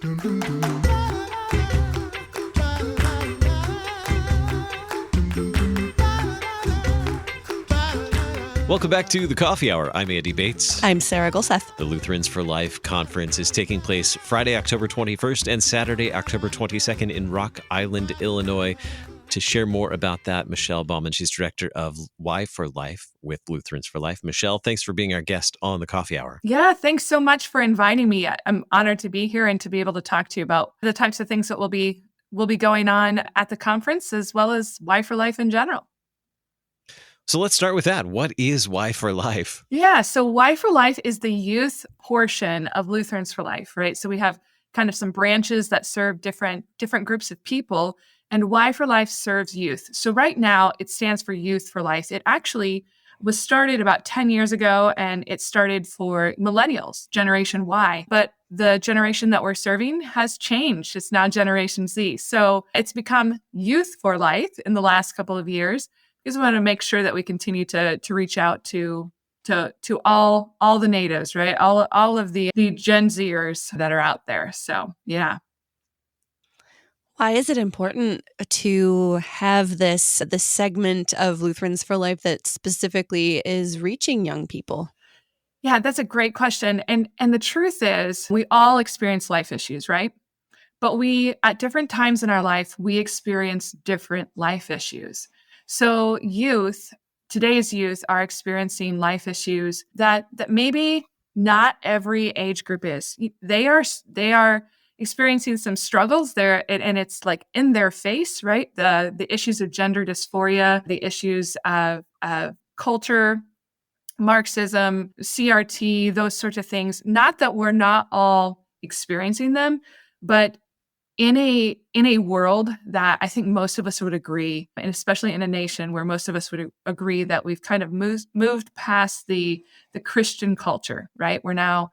Welcome back to the Coffee Hour. I'm Andy Bates. I'm Sarah Gulseth. The Lutherans for Life conference is taking place Friday, October 21st and Saturday, October 22nd in Rock Island, Illinois. To share more about that, Michelle Bauman, she's director of Y for Life with Lutherans for Life. Michelle, thanks for being our guest on the Coffee Hour. Yeah, thanks so much for inviting me. I'm honored to be here and to be able to talk to you about the types of things that will be going on at the conference, as well as Y for Life in general. So let's start with that. What is Y for Life? Yeah, so Y for Life is the youth portion of Lutherans for Life, right? So we have kind of some branches that serve different groups of people, and Y for Life serves youth. So right now, it stands for Youth for Life. It actually was started about 10 years ago, and it started for millennials, Generation Y. But the generation that we're serving has changed. It's now Generation Z. So it's become Youth for Life in the last couple of years, because we want to make sure that we continue to reach out to all the natives, right? All of the Gen Zers that are out there. So yeah. Why is it important to have this segment of Lutherans for Life that specifically is reaching young people? Yeah, that's a great question. And the truth is, we all experience life issues, right? But we, at different times in our life, we experience different life issues. So today's youth are experiencing life issues that maybe not every age group is. They are experiencing some struggles there, and it's like in their face, right? The issues of gender dysphoria, the issues of culture, Marxism, CRT, those sorts of things. Not that we're not all experiencing them, but in a world that I think most of us would agree, and especially in a nation where most of us would agree that we've kind of moved past the Christian culture, right? We're now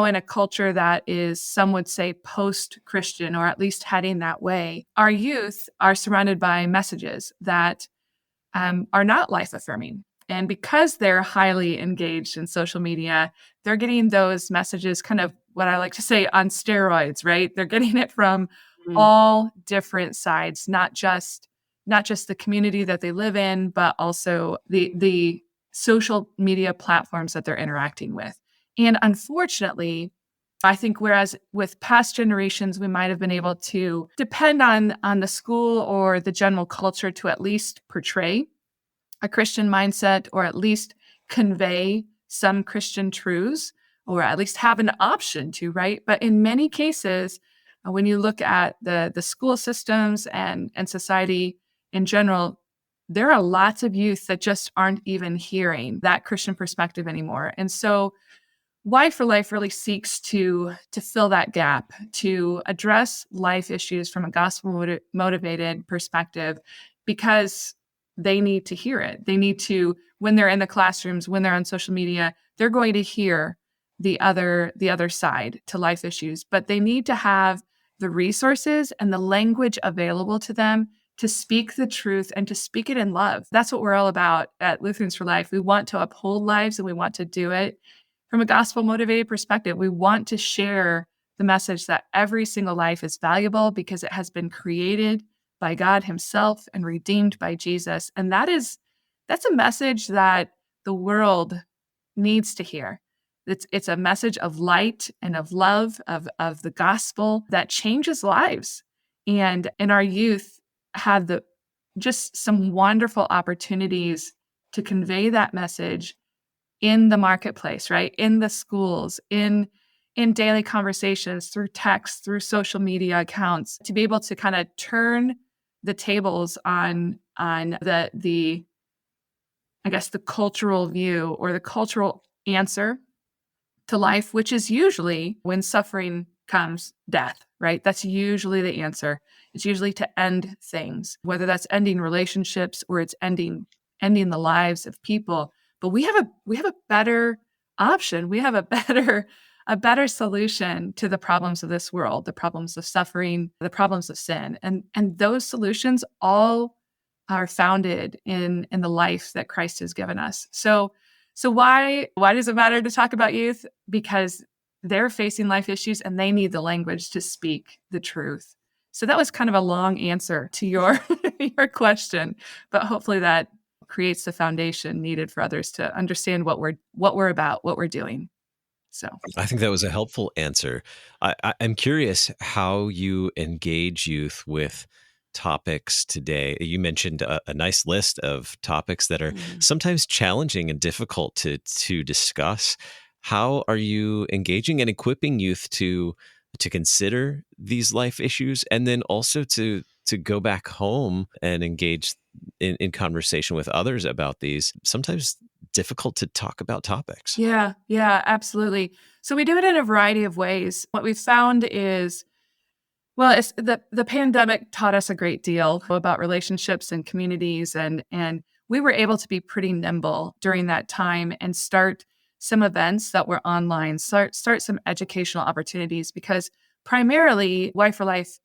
in a culture that is, some would say, post-Christian, or at least heading that way. Our youth are surrounded by messages that are not life-affirming. And because they're highly engaged in social media, they're getting those messages kind of, what I like to say, on steroids, right? They're getting it from all different sides, not just the community that they live in, but also the social media platforms that they're interacting with. And unfortunately, I think whereas with past generations, we might have been able to depend on the school or the general culture to at least portray a Christian mindset, or at least convey some Christian truths, or at least have an option to, right? But in many cases, when you look at the school systems and society in general, there are lots of youth that just aren't even hearing that Christian perspective anymore. And so Y for Life really seeks to fill that gap, to address life issues from a gospel motivated perspective, because they need to hear it. They need to, when they're in the classrooms, when they're on social media, they're going to hear the other side to life issues, but they need to have the resources and the language available to them to speak the truth and to speak it in love. That's what we're all about at Lutherans for Life. We want to uphold lives, and we want to do it from a gospel motivated perspective. We want to share the message that every single life is valuable because it has been created by God himself and redeemed by Jesus. And that's a message that the world needs to hear. It's a message of light and of love, of the gospel that changes lives. And our youth had just some wonderful opportunities to convey that message in the marketplace, right? In the schools, in daily conversations, through text, through social media accounts, to be able to kind of turn the tables on the I guess the cultural view or the cultural answer to life, which is usually, when suffering comes, death, right? That's usually the answer. It's usually to end things, whether that's ending relationships or it's ending the lives of people. But we have a better option. We have a better solution to the problems of this world, the problems of suffering, the problems of sin. And those solutions all are founded in the life that Christ has given us. So why does it matter to talk about youth? Because they're facing life issues and they need the language to speak the truth. So that was kind of a long answer to your your question, but hopefully that creates the foundation needed for others to understand what we're about, what we're doing. So I think that was a helpful answer. I'm curious how you engage youth with topics today. You mentioned a nice list of topics that are Mm. sometimes challenging and difficult to discuss. How are you engaging and equipping youth to consider these life issues, and then also to go back home and engage in conversation with others about these sometimes difficult to talk about topics? yeah, absolutely. So we do it in a variety of ways. What we've found is, well, it's the pandemic taught us a great deal about relationships and communities, and we were able to be pretty nimble during that time and start some events that were online, start some educational opportunities, because primarily Wife for Life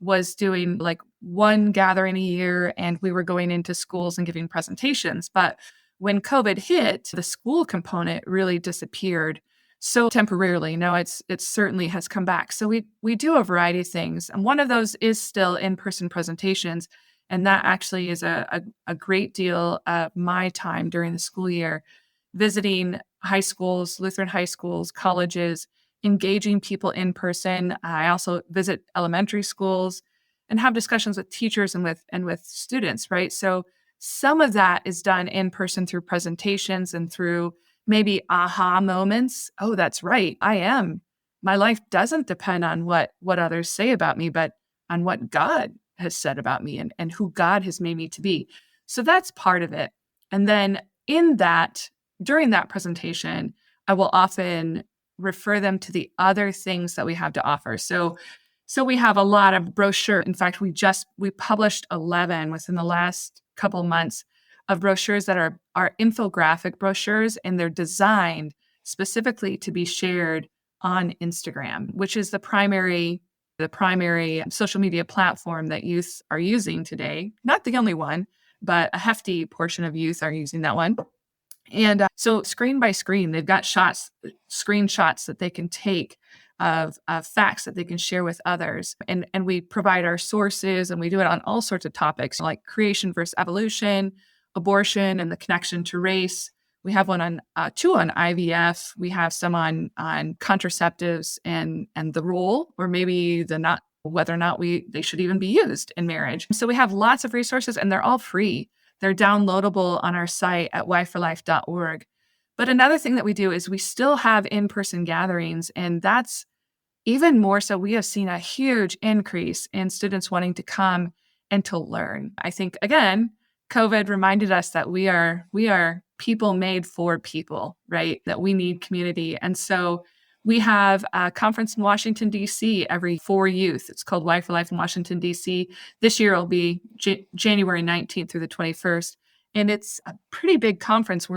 was doing like one gathering a year, and we were going into schools and giving presentations. But when COVID hit, the school component really disappeared. So temporarily, now it certainly has come back. So we do a variety of things, and one of those is still in-person presentations, and that actually is a great deal of my time during the school year, visiting high schools, Lutheran high schools, colleges, engaging people in person. I also visit elementary schools and have discussions with teachers and with students, right? So some of that is done in person through presentations and through maybe aha moments. Oh, that's right. My life doesn't depend on what others say about me, but on what God has said about me and who God has made me to be. So that's part of it. And then in that, during that presentation, I will often refer them to the other things that we have to offer. So we have a lot of brochure. In fact, we published 11 within the last couple months of brochures that are infographic brochures, and they're designed specifically to be shared on Instagram, which is the primary social media platform that youth are using today. Not the only one, but a hefty portion of youth are using that one. And so screen by screen, they've got screenshots that they can take of facts that they can share with others. And we provide our sources, and we do it on all sorts of topics like creation versus evolution, abortion and the connection to race. We have one on two on IVF. We have some on contraceptives and the role, or maybe whether or not they should even be used in marriage. So we have lots of resources, and they're all free. They're downloadable on our site at whyforlife.org. But another thing that we do is we still have in-person gatherings, and that's even more so. We have seen a huge increase in students wanting to come and to learn. I think, again, COVID reminded us that we are people made for people, right? That we need community. And so we have a conference in Washington, D.C. every for youth. It's called Wife for Life in Washington, D.C. This year it'll be January 19th through the 21st. And it's a pretty big conference.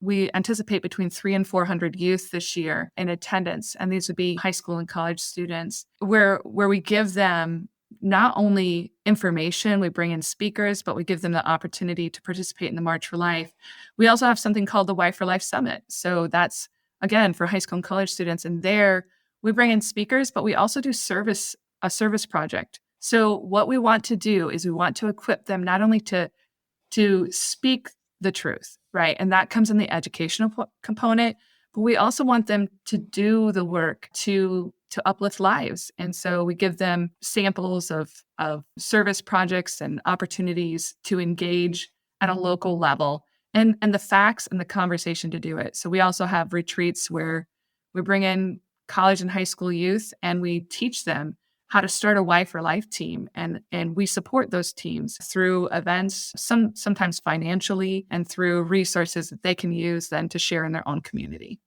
We anticipate between 300 and 400 youth this year in attendance. And these would be high school and college students, where we give them not only information, we bring in speakers, but we give them the opportunity to participate in the March for Life. We also have something called the Wife for Life Summit. So that's, again, for high school and college students. And there we bring in speakers, but we also do a service project. So what we want to do is we want to equip them not only to speak the truth, right? And that comes in the educational component, but we also want them to do the work to uplift lives. And so we give them samples of service projects and opportunities to engage at a local level, and the facts and the conversation to do it. So we also have retreats where we bring in college and high school youth, and we teach them how to start a Wife for Life team. And we support those teams through events, sometimes financially, and through resources that they can use then to share in their own community.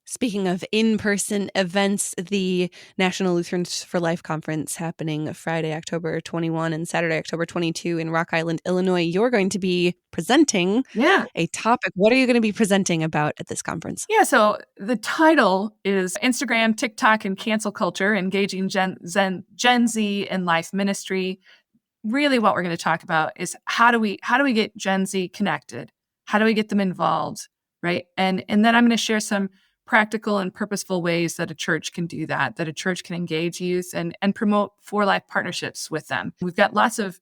Speaking of in-person events, the National Lutherans for Life conference happening Friday, October 21 and Saturday, October 22 in Rock Island, Illinois. You're going to be presenting a topic. What are you going to be presenting about at this conference? Yeah, so the title is Instagram, TikTok, and Cancel Culture, Engaging Gen Z in Life Ministry. Really what we're going to talk about is how do we get Gen Z connected? How do we get them involved, right? And then I'm going to share some practical and purposeful ways that a church can do that a church can engage youth and promote for-life partnerships with them. We've got lots of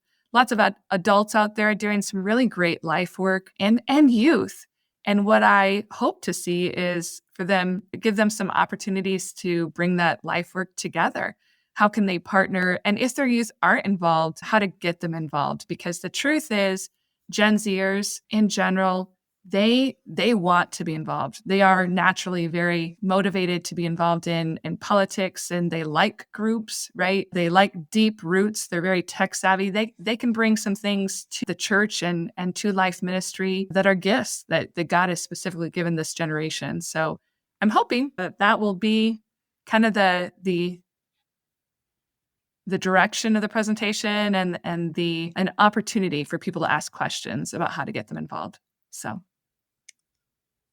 adults out there doing some really great life work and youth. And what I hope to see is for them, give them some opportunities to bring that life work together. How can they partner? And if their youth aren't involved, how to get them involved? Because the truth is, Gen Zers in general, they want to be involved. They are naturally very motivated to be involved in politics, and they like groups, right? They like deep roots. They're very tech savvy. They can bring some things to the church and to life ministry that are gifts that God has specifically given this generation. So I'm hoping that will be kind of the direction of the presentation and an opportunity for people to ask questions about how to get them involved. So.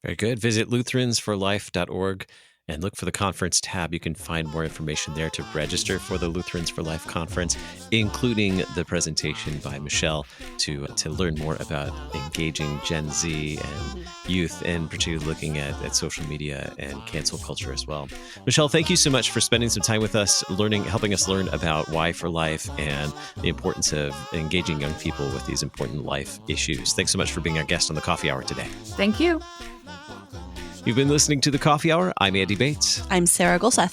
Very good. Visit lutheransforlife.org and look for the conference tab. You can find more information there to register for the Lutherans for Life conference, including the presentation by Michelle to learn more about engaging Gen Z and youth, and particularly looking at social media and cancel culture as well. Michelle, thank you so much for spending some time with us, helping us learn about Why for Life and the importance of engaging young people with these important life issues. Thanks so much for being our guest on the Coffee Hour today. Thank you. You've been listening to The Coffee Hour. I'm Andy Bates. I'm Sarah Golseth.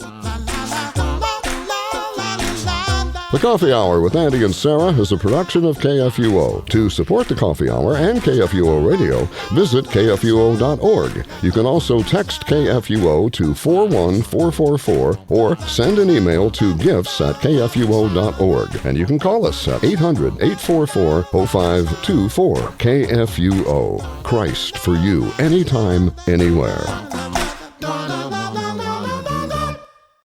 The Coffee Hour with Andy and Sarah is a production of KFUO. To support The Coffee Hour and KFUO Radio, visit KFUO.org. You can also text KFUO to 41444 or send an email to gifts@KFUO.org. And you can call us at 800-844-0524. KFUO. Christ for you, anytime, anywhere.